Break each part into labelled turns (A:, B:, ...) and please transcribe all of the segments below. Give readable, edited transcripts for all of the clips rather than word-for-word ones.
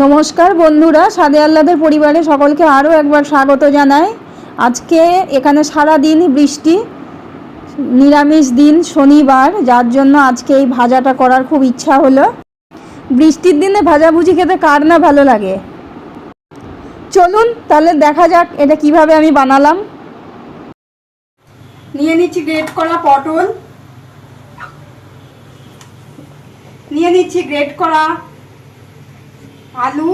A: নমস্কার বন্ধুরা, স্বাদে আহ্লাদের পরিবারে সকলকে আরও একবার স্বাগত জানাই। আজকে এখানে সারা দিন বৃষ্টি, নিরামিষ দিন শনিবার, যার জন্য আজকে এই ভাজাটা করার খুব ইচ্ছা হলো। বৃষ্টির দিনে ভাজাভুজি খেতে কার না ভালো লাগে। চলুন তাহলে দেখা যাক এটা কিভাবে আমি বানালাম। নিয়ে নিচ্ছি গ্রেট করা পটল, নিয়ে নিচ্ছি গ্রেট করা আলু,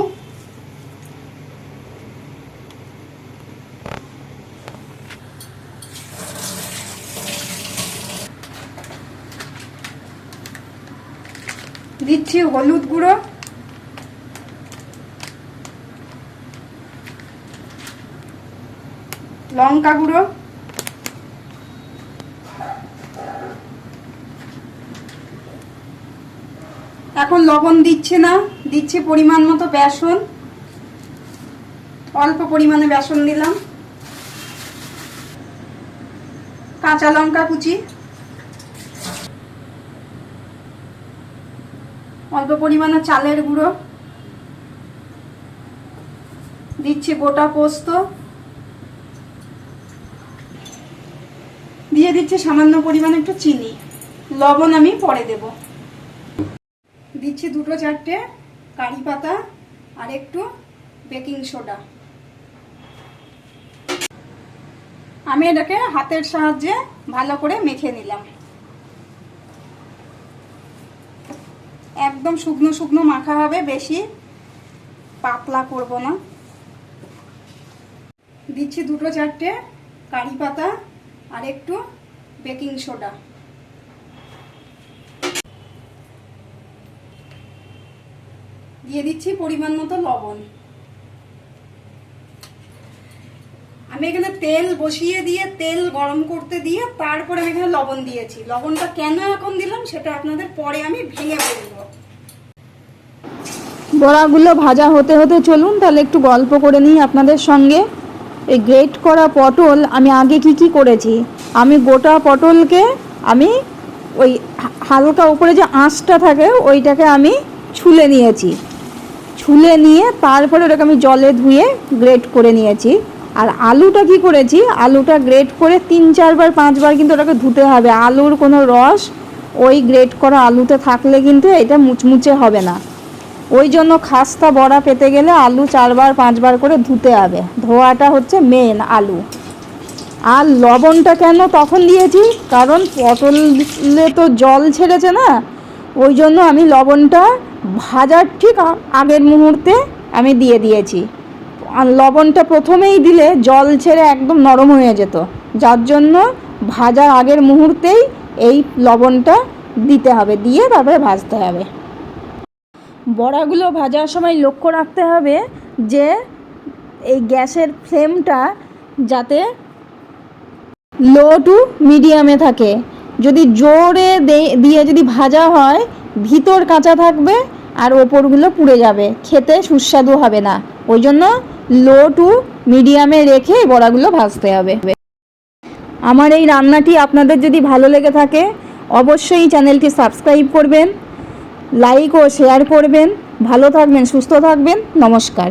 A: দিচ্ছি হলুদ গুঁড়ো, লঙ্কা গুঁড়ো, এখন লবণ দিচ্ছি না, দিচ্ছি পরিমাণ মতো বেসন, অল্প পরিমাণে বেসন দিলাম, কাঁচা লঙ্কা কুচি, অল্প পরিমাণে চালের গুঁড়ো, দিচ্ছি গোটা পোস্ত, দিয়ে দিচ্ছি সামান্য পরিমাণে একটু চিনি, লবণ আমি পরে দেব। দিচ্ছি 2-4টে কারি পাতা আর একটু বেকিং সোডা। আমি এটাকে হাতের সাহায্যে ভালো করে মেখে নিলাম। একদম শুকনো শুকনো মাখা হবে, বেশি পাতলা করব না। দিচ্ছি 2-4টে কারি পাতা আর একটু বেকিং সোডা। দিয়ে দিচ্ছি পরিমাণ মতো লবণ। আমি এখানে তেল বসিয়ে দিয়ে তেল গরম করতে দিয়ে তারপরে আমি এখানে লবণ দিয়েছি। লবণটা কেন এখন দিলাম সেটা আপনাদের পরে আমি ভেঙে বলবো। বড়াগুলো ভাজা হতে হতে চলুন তাহলে একটু গল্প করে নিই আপনাদের সঙ্গে। এই গ্রেট করা পটল আমি আগে কি করেছি, আমি গোটা পটলকে আমি ওই হালকা উপরে যে আঁশটা থাকে ওইটাকে আমি ছুলে নিয়েছি। ছুলে নিয়ে তারপরে ওটাকে আমি জলে ধুয়ে গ্রেট করে নিয়েছি। আর আলুটা কি করেছি, আলুটা গ্রেট করে 3-4 বার 5 বার কিন্তু ওটাকে ধুতে হবে। আলুর কোনো রস ওই গ্রেট করা আলুতে থাকলে কিন্তু এটা মুচমুচে হবে না। ওই জন্য খাস্তা বড়া পেতে গেলে আলু 4 বার 5 বার করে ধুতে হবে। ধোয়াটা হচ্ছে মেন আলু। আর লবণটা কেন তখন দিয়েছি, কারণ পটলে তো জল ছেড়েছে না, ওই জন্য আমি লবণটা ভাজার ঠিক আগের মুহূর্তে আমি দিয়ে দিয়েছি। আর লবণটা প্রথমেই দিলে জল ছেড়ে একদম নরম হয়ে যেত, যার জন্য ভাজার আগের মুহূর্তেই এই লবণটা দিতে হবে, দিয়ে তারপরে ভাজতে হবে। বড়াগুলো ভাজার সময় লক্ষ্য রাখতে হবে যে এই গ্যাসের ফ্লেমটা যাতে লো টু মিডিয়ামে থাকে। যদি জোরে দিয়ে যদি ভাজা হয় ভিতর কাঁচা থাকবে আর ওপরগুলো পুড়ে যাবে, খেতে সুস্বাদু হবে না। ওই জন্য লো টু মিডিয়ামে রেখে বড়াগুলো ভাজতে হবে। আমার এই রান্নাটি আপনাদের যদি ভালো লেগে থাকে অবশ্যই চ্যানেলটি সাবস্ক্রাইব করবেন, লাইক ও শেয়ার করবেন। ভালো থাকবেন, সুস্থ থাকবেন। নমস্কার।